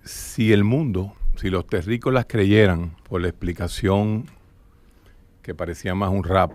Si el mundo, si los terrícolas creyeran por la explicación que parecía más un rap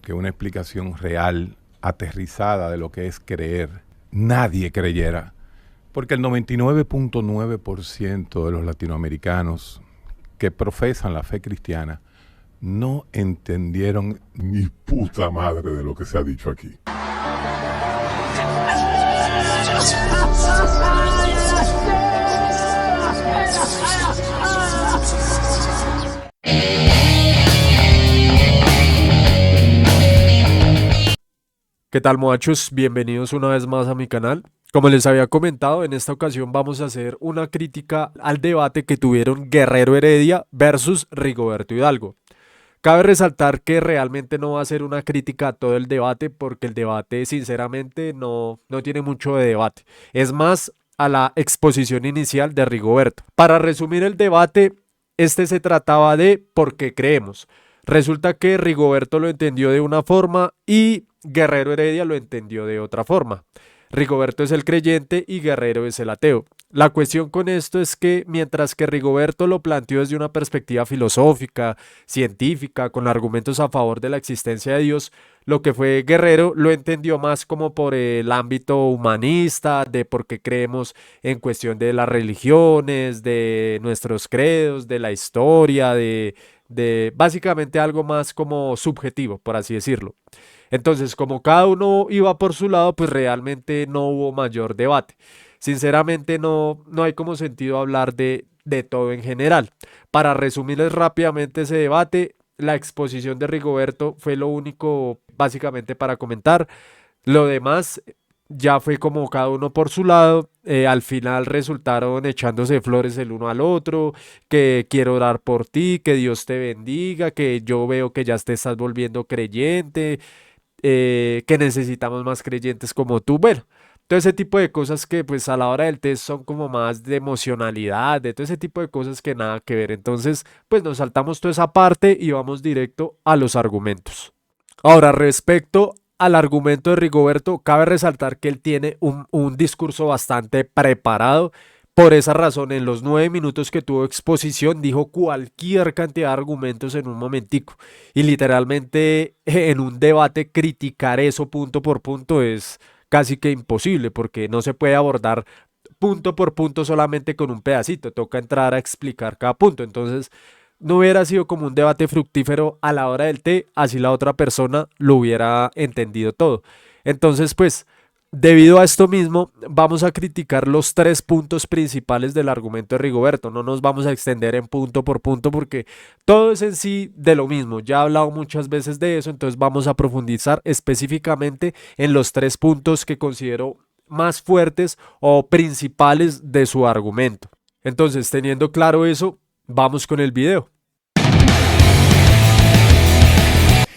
que una explicación real, aterrizada de lo que es creer, nadie creyera. Porque el 99.9% de los latinoamericanos que profesan la fe cristiana no entendieron ni puta madre de lo que se ha dicho aquí. ¿Qué tal, muchachos? Bienvenidos una vez más a mi canal. Como les había comentado, en esta ocasión vamos a hacer una crítica al debate que tuvieron Guerrero Heredia versus Rigoberto Hidalgo. Cabe resaltar que realmente no va a ser una crítica a todo el debate porque el debate sinceramente no tiene mucho de debate. Es más a la exposición inicial de Rigoberto. Para resumir el debate, este se trataba de por qué creemos. Resulta que Rigoberto lo entendió de una forma y Guerrero Heredia lo entendió de otra forma. Rigoberto es el creyente y Guerrero es el ateo. La cuestión con esto es que mientras que Rigoberto lo planteó desde una perspectiva filosófica, científica, con argumentos a favor de la existencia de Dios, lo que fue Guerrero lo entendió más como por el ámbito humanista, de por qué creemos en cuestión de las religiones, de nuestros credos, de la historia, de básicamente algo más como subjetivo, por así decirlo. Entonces, como cada uno iba por su lado, pues realmente no hubo mayor debate. Sinceramente no hay como sentido hablar de todo en general. Para resumirles rápidamente ese debate, la exposición de Rigoberto fue lo único básicamente para comentar. Lo demás ya fue como cada uno por su lado. Al final resultaron echándose flores el uno al otro, que quiero orar por ti, que Dios te bendiga, que yo veo que ya te estás volviendo creyente, que necesitamos más creyentes como tú. Bueno, todo ese tipo de cosas que pues a la hora del test son como más de emocionalidad, de todo ese tipo de cosas que nada que ver. Entonces, pues nos saltamos toda esa parte y vamos directo a los argumentos. Ahora, respecto al argumento de Rigoberto, cabe resaltar que él tiene un discurso bastante preparado. Por esa razón, en los 9 minutos que tuvo exposición, dijo cualquier cantidad de argumentos en un momentico. Y literalmente en un debate criticar eso punto por punto es casi que imposible, porque no se puede abordar punto por punto solamente con un pedacito. Toca entrar a explicar cada punto. Entonces, no hubiera sido como un debate fructífero a la hora del té, así la otra persona lo hubiera entendido todo. Entonces, pues, debido a esto mismo, vamos a criticar los 3 puntos principales del argumento de Rigoberto. No nos vamos a extender en punto por punto porque todo es en sí de lo mismo. Ya he hablado muchas veces de eso, entonces vamos a profundizar específicamente en los 3 puntos que considero más fuertes o principales de su argumento. Entonces, teniendo claro eso, vamos con el video.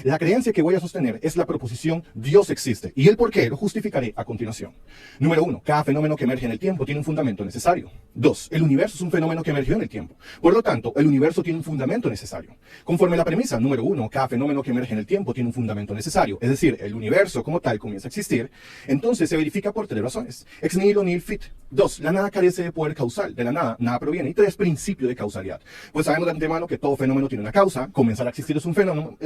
La creencia que voy a sostener es la proposición Dios existe, y el por qué lo justificaré a continuación. Número 1. Cada fenómeno que emerge en el tiempo tiene un fundamento necesario. 2. El universo es un fenómeno que emergió en el tiempo. Por lo tanto, el universo tiene un fundamento necesario. Conforme a la premisa número 1, cada fenómeno que emerge en el tiempo tiene un fundamento necesario, es decir, el universo como tal comienza a existir, entonces se verifica por 3 razones. Ex nihilo nihil fit. 2. La nada carece de poder causal. De la nada, nada proviene. Y 3. Principio de causalidad. Pues sabemos de antemano que todo fenómeno tiene una causa. Comenzar a existir es un fenómeno,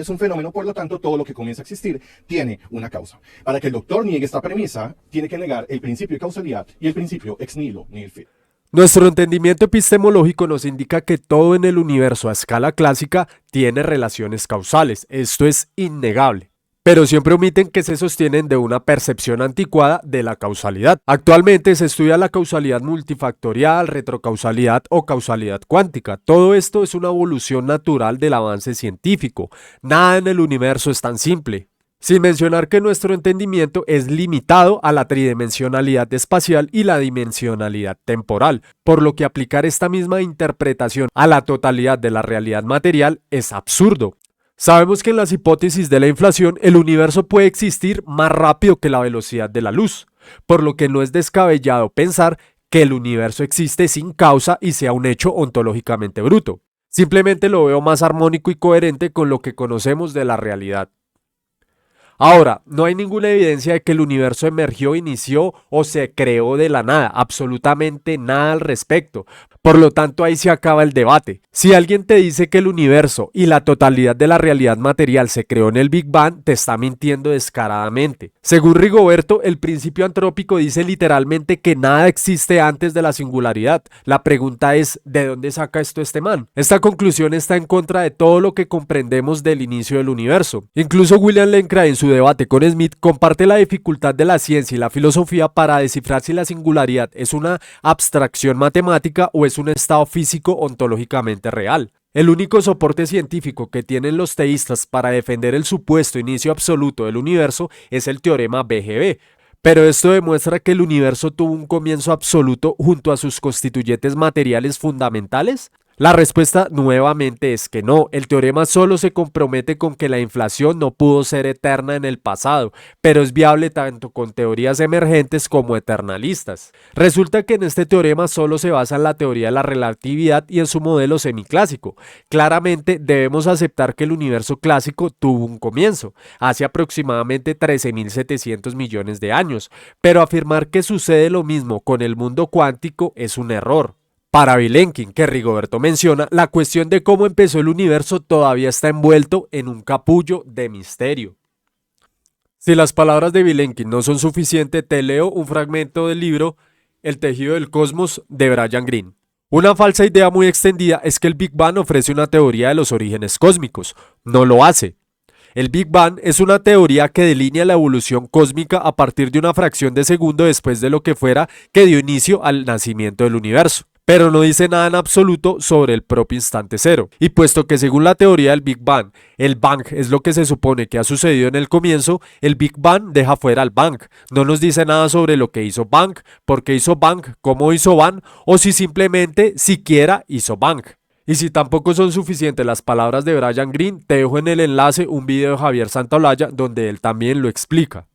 por lo tanto, todo lo que comienza a existir tiene una causa. Para que el doctor niegue esta premisa, tiene que negar el principio de causalidad y el principio ex nihilo nihil fit. Nuestro entendimiento epistemológico nos indica que todo en el universo a escala clásica tiene relaciones causales. Esto es innegable. Pero siempre omiten que se sostienen de una percepción anticuada de la causalidad. Actualmente se estudia la causalidad multifactorial, retrocausalidad o causalidad cuántica. Todo esto es una evolución natural del avance científico. Nada en el universo es tan simple. Sin mencionar que nuestro entendimiento es limitado a la tridimensionalidad espacial y la dimensionalidad temporal, por lo que aplicar esta misma interpretación a la totalidad de la realidad material es absurdo. Sabemos que en las hipótesis de la inflación el universo puede existir más rápido que la velocidad de la luz, por lo que no es descabellado pensar que el universo existe sin causa y sea un hecho ontológicamente bruto. Simplemente lo veo más armónico y coherente con lo que conocemos de la realidad. Ahora, no hay ninguna evidencia de que el universo emergió, inició o se creó de la nada, absolutamente nada al respecto. Por lo tanto, ahí se acaba el debate. Si alguien te dice que el universo y la totalidad de la realidad material se creó en el Big Bang, te está mintiendo descaradamente. Según Rigoberto, el principio antrópico dice literalmente que nada existe antes de la singularidad. La pregunta es, ¿de dónde saca esto este man? Esta conclusión está en contra de todo lo que comprendemos del inicio del universo. Incluso William Lane Craig en su debate con Smith comparte la dificultad de la ciencia y la filosofía para descifrar si la singularidad es una abstracción matemática o es un estado físico ontológicamente real. El único soporte científico que tienen los teístas para defender el supuesto inicio absoluto del universo es el teorema BGB. Pero esto demuestra que el universo tuvo un comienzo absoluto junto a sus constituyentes materiales fundamentales. La respuesta nuevamente es que no, el teorema solo se compromete con que la inflación no pudo ser eterna en el pasado, pero es viable tanto con teorías emergentes como eternalistas. Resulta que en este teorema solo se basa en la teoría de la relatividad y en su modelo semiclásico. Claramente debemos aceptar que el universo clásico tuvo un comienzo, hace aproximadamente 13.700 millones de años, pero afirmar que sucede lo mismo con el mundo cuántico es un error. Para Vilenkin, que Rigoberto menciona, la cuestión de cómo empezó el universo todavía está envuelto en un capullo de misterio. Si las palabras de Vilenkin no son suficientes, te leo un fragmento del libro El tejido del cosmos de Brian Greene. Una falsa idea muy extendida es que el Big Bang ofrece una teoría de los orígenes cósmicos. No lo hace. El Big Bang es una teoría que delinea la evolución cósmica a partir de una fracción de segundo después de lo que fuera que dio inicio al nacimiento del universo. Pero no dice nada en absoluto sobre el propio instante cero. Y puesto que según la teoría del Big Bang, el Bang es lo que se supone que ha sucedido en el comienzo, el Big Bang deja fuera al Bang. No nos dice nada sobre lo que hizo Bang, por qué hizo Bang, cómo hizo Bang, o si simplemente siquiera hizo Bang. Y si tampoco son suficientes las palabras de Brian Greene, te dejo en el enlace un video de Javier Santaolalla donde él también lo explica.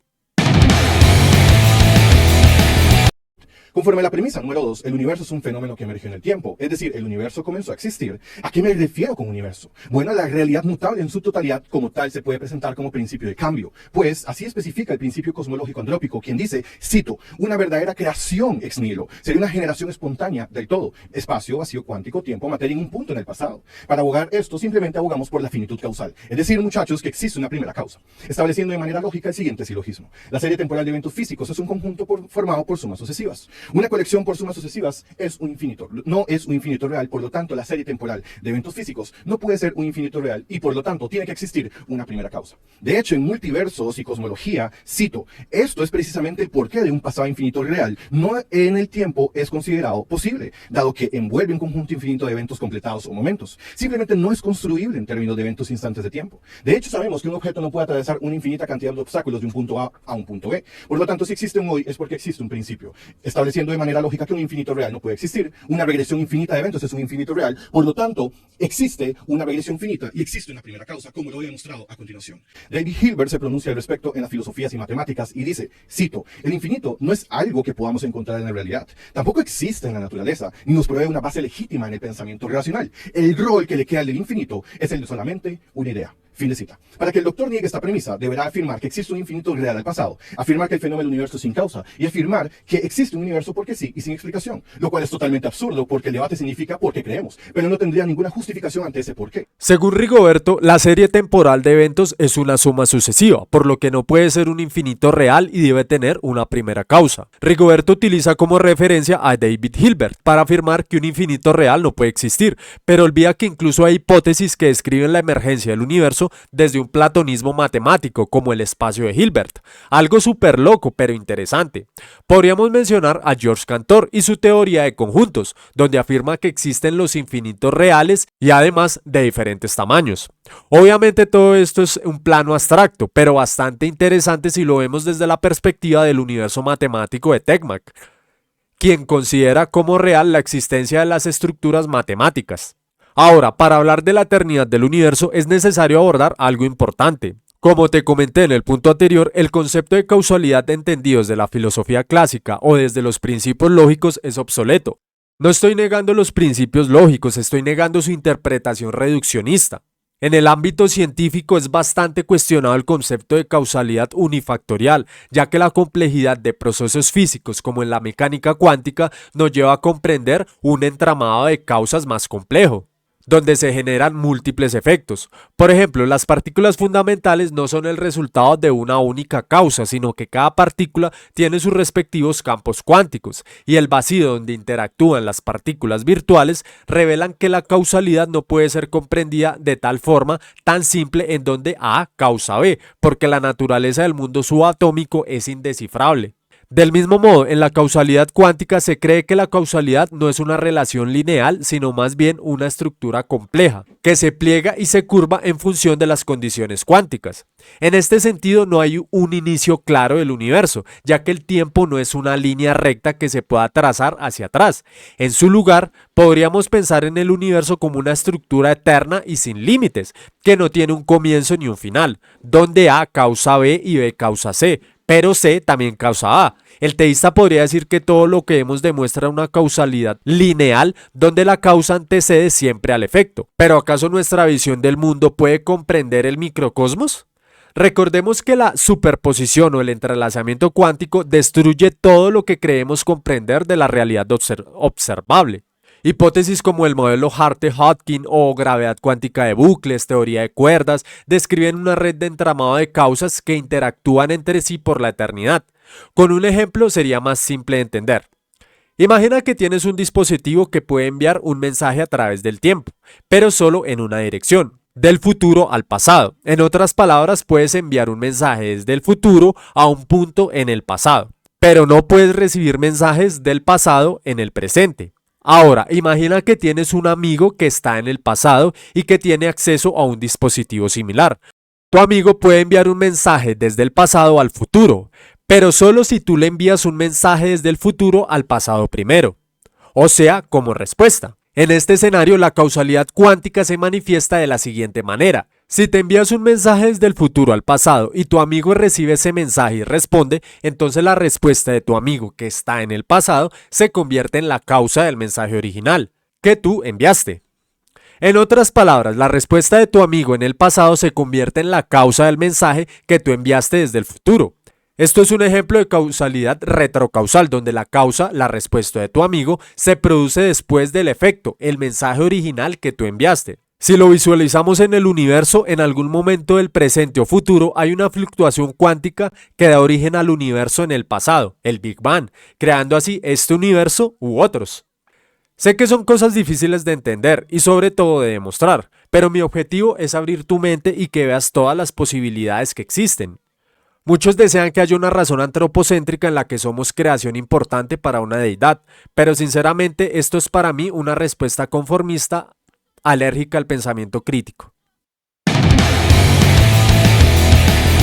Conforme a la premisa número 2, el universo es un fenómeno que emergió en el tiempo, es decir, el universo comenzó a existir. ¿A qué me refiero con universo? Bueno, la realidad mutable en su totalidad como tal se puede presentar como principio de cambio, pues así especifica el principio cosmológico antrópico, quien dice, cito, una verdadera creación ex nihilo, sería una generación espontánea del todo, espacio, vacío cuántico, tiempo, materia en un punto en el pasado. Para abogar esto, simplemente abogamos por la finitud causal, es decir, muchachos, que existe una primera causa, estableciendo de manera lógica el siguiente silogismo. La serie temporal de eventos físicos es un conjunto formado por sumas sucesivas. Una colección por sumas sucesivas es un infinito, no es un infinito real, por lo tanto la serie temporal de eventos físicos no puede ser un infinito real y por lo tanto tiene que existir una primera causa. De hecho, en multiversos y cosmología, cito, esto es precisamente el porqué de un pasado infinito real, no en el tiempo es considerado posible, dado que envuelve un conjunto infinito de eventos completados o momentos. Simplemente no es construible en términos de eventos instantes de tiempo. De hecho, sabemos que un objeto no puede atravesar una infinita cantidad de obstáculos de un punto A a un punto B. Por lo tanto, si existe un hoy es porque existe un principio, estableciendo de manera lógica que un infinito real no puede existir. Una regresión infinita de eventos es un infinito real. Por lo tanto, existe una regresión finita y existe una primera causa, como lo he demostrado a continuación. David Hilbert se pronuncia al respecto en las filosofías y matemáticas y dice, cito, el infinito no es algo que podamos encontrar en la realidad. Tampoco existe en la naturaleza, ni nos provee una base legítima en el pensamiento racional. El rol que le queda al del infinito es el de solamente una idea. Fin de cita. Para que el doctor niegue esta premisa, deberá afirmar que existe un infinito real al pasado, afirmar que el fenómeno del universo es sin causa, y afirmar que existe un universo porque sí y sin explicación, lo cual es totalmente absurdo porque el debate significa porque creemos, pero no tendría ninguna justificación ante ese porqué. Según Rigoberto, la serie temporal de eventos es una suma sucesiva, por lo que no puede ser un infinito real y debe tener una primera causa. Rigoberto utiliza como referencia a David Hilbert para afirmar que un infinito real no puede existir, pero olvida que incluso hay hipótesis que describen la emergencia del universo desde un platonismo matemático como el espacio de Hilbert, algo súper loco pero interesante. Podríamos mencionar a George Cantor y su teoría de conjuntos, donde afirma que existen los infinitos reales y además de diferentes tamaños. Obviamente todo esto es un plano abstracto, pero bastante interesante si lo vemos desde la perspectiva del universo matemático de Tekmak, quien considera como real la existencia de las estructuras matemáticas. Ahora, para hablar de la eternidad del universo es necesario abordar algo importante. Como te comenté en el punto anterior, el concepto de causalidad entendido desde la filosofía clásica o desde los principios lógicos es obsoleto. No estoy negando los principios lógicos, estoy negando su interpretación reduccionista. En el ámbito científico es bastante cuestionado el concepto de causalidad unifactorial, ya que la complejidad de procesos físicos como en la mecánica cuántica nos lleva a comprender un entramado de causas más complejo, donde se generan múltiples efectos. Por ejemplo, las partículas fundamentales no son el resultado de una única causa, sino que cada partícula tiene sus respectivos campos cuánticos, y el vacío donde interactúan las partículas virtuales revelan que la causalidad no puede ser comprendida de tal forma tan simple en donde A causa B, porque la naturaleza del mundo subatómico es indescifrable. Del mismo modo, en la causalidad cuántica se cree que la causalidad no es una relación lineal, sino más bien una estructura compleja, que se pliega y se curva en función de las condiciones cuánticas. En este sentido, no hay un inicio claro del universo, ya que el tiempo no es una línea recta que se pueda trazar hacia atrás. En su lugar, podríamos pensar en el universo como una estructura eterna y sin límites, que no tiene un comienzo ni un final, donde A causa B y B causa C, pero C también causa A. El teísta podría decir que todo lo que vemos demuestra una causalidad lineal donde la causa antecede siempre al efecto. ¿Pero acaso nuestra visión del mundo puede comprender el microcosmos? Recordemos que la superposición o el entrelazamiento cuántico destruye todo lo que creemos comprender de la realidad observable. Hipótesis como el modelo Harte-Hodgkin o gravedad cuántica de bucles, teoría de cuerdas, describen una red de entramado de causas que interactúan entre sí por la eternidad. Con un ejemplo sería más simple de entender. Imagina que tienes un dispositivo que puede enviar un mensaje a través del tiempo, pero solo en una dirección, del futuro al pasado. En otras palabras, puedes enviar un mensaje desde el futuro a un punto en el pasado, pero no puedes recibir mensajes del pasado en el presente. Ahora, imagina que tienes un amigo que está en el pasado y que tiene acceso a un dispositivo similar. Tu amigo puede enviar un mensaje desde el pasado al futuro, pero solo si tú le envías un mensaje desde el futuro al pasado primero, o sea, como respuesta. En este escenario, la causalidad cuántica se manifiesta de la siguiente manera. Si te envías un mensaje desde el futuro al pasado y tu amigo recibe ese mensaje y responde, entonces la respuesta de tu amigo que está en el pasado se convierte en la causa del mensaje original, que tú enviaste. En otras palabras, la respuesta de tu amigo en el pasado se convierte en la causa del mensaje que tú enviaste desde el futuro. Esto es un ejemplo de causalidad retrocausal, donde la causa, la respuesta de tu amigo, se produce después del efecto, el mensaje original que tú enviaste. Si lo visualizamos en el universo, en algún momento del presente o futuro hay una fluctuación cuántica que da origen al universo en el pasado, el Big Bang, creando así este universo u otros. Sé que son cosas difíciles de entender y sobre todo de demostrar, pero mi objetivo es abrir tu mente y que veas todas las posibilidades que existen. Muchos desean que haya una razón antropocéntrica en la que somos creación importante para una deidad, pero sinceramente esto es para mí una respuesta conformista alérgica al pensamiento crítico.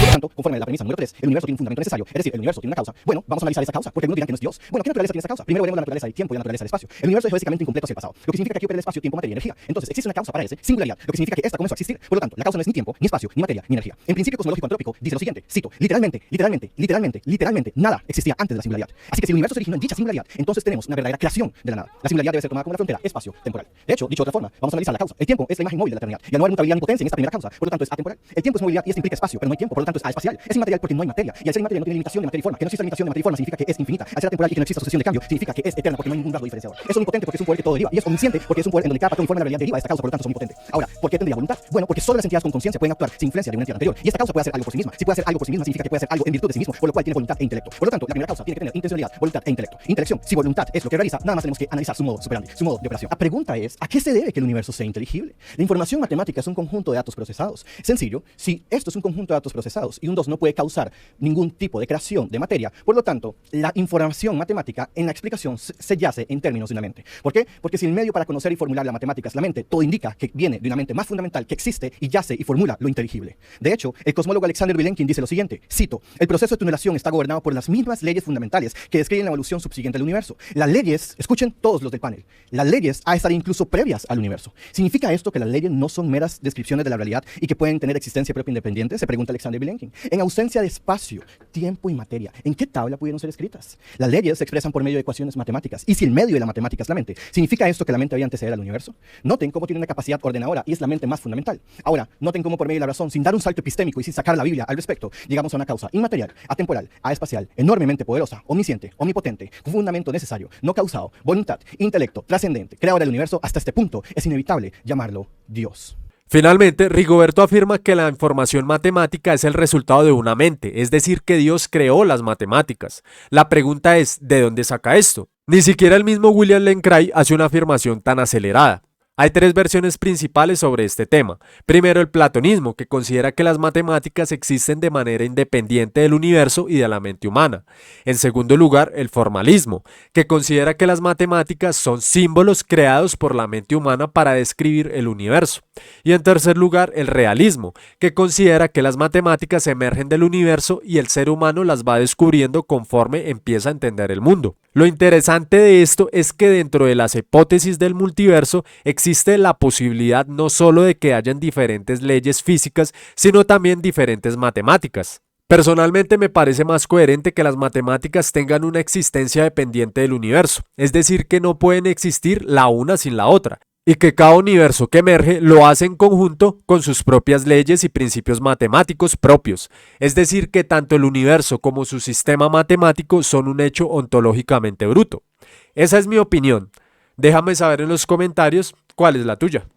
Por lo tanto, conforme a la premisa número 3, el universo tiene un fundamento necesario, es decir, el universo tiene una causa. Bueno, vamos a analizar esa causa, porque algunos dirán que no es Dios. Bueno, ¿qué naturaleza tiene esa causa? Primero veremos la naturaleza del tiempo y la naturaleza del espacio. El universo es básicamente incompleto hacia el pasado, lo que significa que opera el espacio, tiempo, materia y energía. Entonces, existe una causa para ese, singularidad, lo que significa que esta comenzó a existir. Por lo tanto, la causa no es ni tiempo, ni espacio, ni materia, ni energía. En principio cosmológico antrópico dice lo siguiente, cito, literalmente, nada existía antes de la singularidad. Así que si el universo se originó en dicha singularidad, entonces tenemos una verdadera creación de la nada. La singularidad debe ser tomada como la frontera espacio-temporal. De hecho, dicho de otra forma, vamos a analizar la causa. El tiempo es la imagen móvil de la eternidad, y al no haber mutabilidad ni potencia en esta primera causa, por lo tanto es atemporal. El tiempo es movilidad y esto implica espacio, pero no hay tiempo, por lo tanto es aespacial. Es inmaterial porque no hay materia, y al ser inmaterial no tiene limitación de materia y forma. Que no exista limitación de materia y forma significa que es infinita. Al ser atemporal y que no exista sucesión de cambio, significa que es eterna porque no hay ningún rasgo diferenciador. Es omnipotente porque es un poder que todo deriva, y es omnisciente porque es un poder en donde cada patrón y forma de la realidad deriva de esta causa, por lo tanto es omnipotente. Ahora, ¿por qué tendría voluntad? Bueno, porque solo las entidades con conciencia pueden actuar sin influencia de una entidad anterior, y esta causa puede hacer algo por sí misma. Si puede hacer algo por sí misma, significa que puede hacer algo en virtud de sí mismo, por lo cual tiene voluntad e intelecto. Por lo tanto, la primera causa tiene que tener intencionalidad, voluntad e intelecto. Intelección, si voluntad es lo que realiza, nada más tenemos que analizar su modo superandi, su modo de operación. La pregunta es, ¿a qué se debe que el universo sea inteligible? La información matemática es un conjunto de datos procesados. Sencillo, si esto es un conjunto de datos procesados y un 2 no puede causar ningún tipo de creación de materia, por lo tanto, la información matemática en la explicación se yace en términos de una mente. ¿Por qué? Porque si el medio para conocer y formular la matemática es la mente, todo indica que viene de una mente más fundamental que existe y yace y formula lo inteligible. De hecho, el cosmólogo Alexander Vilenkin dice lo siguiente, cito, el proceso de tunelación está gobernado por las mismas leyes fundamentales que describen la evolución subsiguiente del universo. Las leyes, escuchen todos los del panel, las leyes a estar incluso previas al universo. ¿Significa esto que las leyes no son meras descripciones de la realidad y que pueden tener existencia propia independiente? Se pregunta Alexander Vilenkin. dimensión, en ausencia de espacio, tiempo y materia. ¿En qué tabla pudieron ser escritas? Las leyes se expresan por medio de ecuaciones matemáticas. Y si el medio de la matemática es la mente, ¿significa esto que la mente había anteceder al universo? Noten cómo tiene una capacidad ordenadora y es la mente más fundamental. Ahora, noten cómo por medio de la razón, sin dar un salto epistémico y sin sacar la Biblia al respecto, llegamos a una causa inmaterial, atemporal, aespacial, enormemente poderosa, omnisciente, omnipotente, un fundamento necesario, no causado, voluntad, intelecto, trascendente, creador del universo. Hasta este punto es inevitable llamarlo Dios. Finalmente, Rigoberto afirma que la información matemática es el resultado de una mente, es decir, que Dios creó las matemáticas. La pregunta es, ¿de dónde saca esto? Ni siquiera el mismo William Lane Craig hace una afirmación tan acelerada. Hay tres versiones principales sobre este tema. Primero, el platonismo, que considera que las matemáticas existen de manera independiente del universo y de la mente humana. En segundo lugar, el formalismo, que considera que las matemáticas son símbolos creados por la mente humana para describir el universo. Y en tercer lugar, el realismo, que considera que las matemáticas emergen del universo y el ser humano las va descubriendo conforme empieza a entender el mundo. Lo interesante de esto es que dentro de las hipótesis del multiverso existe la posibilidad no solo de que hayan diferentes leyes físicas, sino también diferentes matemáticas. Personalmente me parece más coherente que las matemáticas tengan una existencia dependiente del universo, es decir, que no pueden existir la una sin la otra, y que cada universo que emerge lo hace en conjunto con sus propias leyes y principios matemáticos propios, es decir, que tanto el universo como su sistema matemático son un hecho ontológicamente bruto. Esa es mi opinión. Déjame saber en los comentarios cuál es la tuya.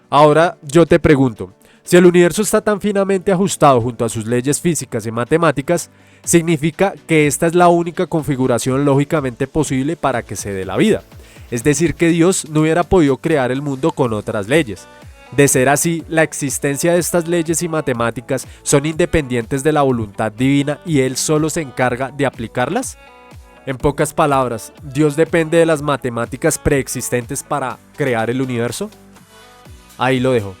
Ahora yo te pregunto, si el universo está tan finamente ajustado junto a sus leyes físicas y matemáticas, ¿significa que esta es la única configuración lógicamente posible para que se dé la vida? Es decir, que Dios no hubiera podido crear el mundo con otras leyes. De ser así, la existencia de estas leyes y matemáticas son independientes de la voluntad divina y Él solo se encarga de aplicarlas. En pocas palabras, ¿Dios depende de las matemáticas preexistentes para crear el universo? Ahí lo dejo.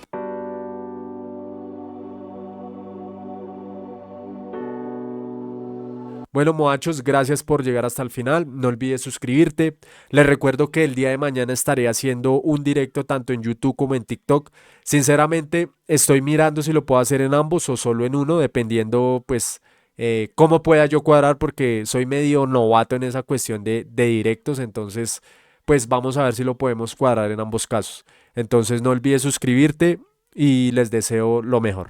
Bueno, muchachos, gracias por llegar hasta el final. No olvides suscribirte. Les recuerdo que el día de mañana estaré haciendo un directo tanto en YouTube como en TikTok. Sinceramente, estoy mirando si lo puedo hacer en ambos o solo en uno, dependiendo pues cómo pueda yo cuadrar, porque soy medio novato en esa cuestión de directos. Entonces, pues vamos a ver si lo podemos cuadrar en ambos casos. Entonces, no olvides suscribirte y les deseo lo mejor.